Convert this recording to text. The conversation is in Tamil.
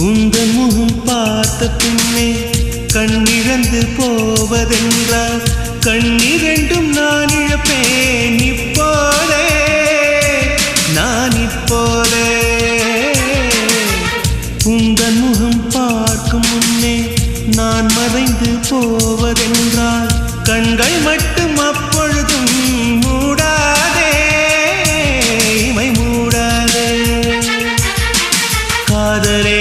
உந்தன் முகம் பார்த்த பின்னே கண்ணிழந்து போவதென்றால் கண்ணிரண்டும் நான் இழப்பேன் இப்போதே நான் இப்போதே உந்தன் முகம் பார்க்கும் முன்னே நான் மறைந்து போவதென்றால் கண்கள் மட்டும் அப்பொழுதும் மூடாதே இமை மூடாதே காதலே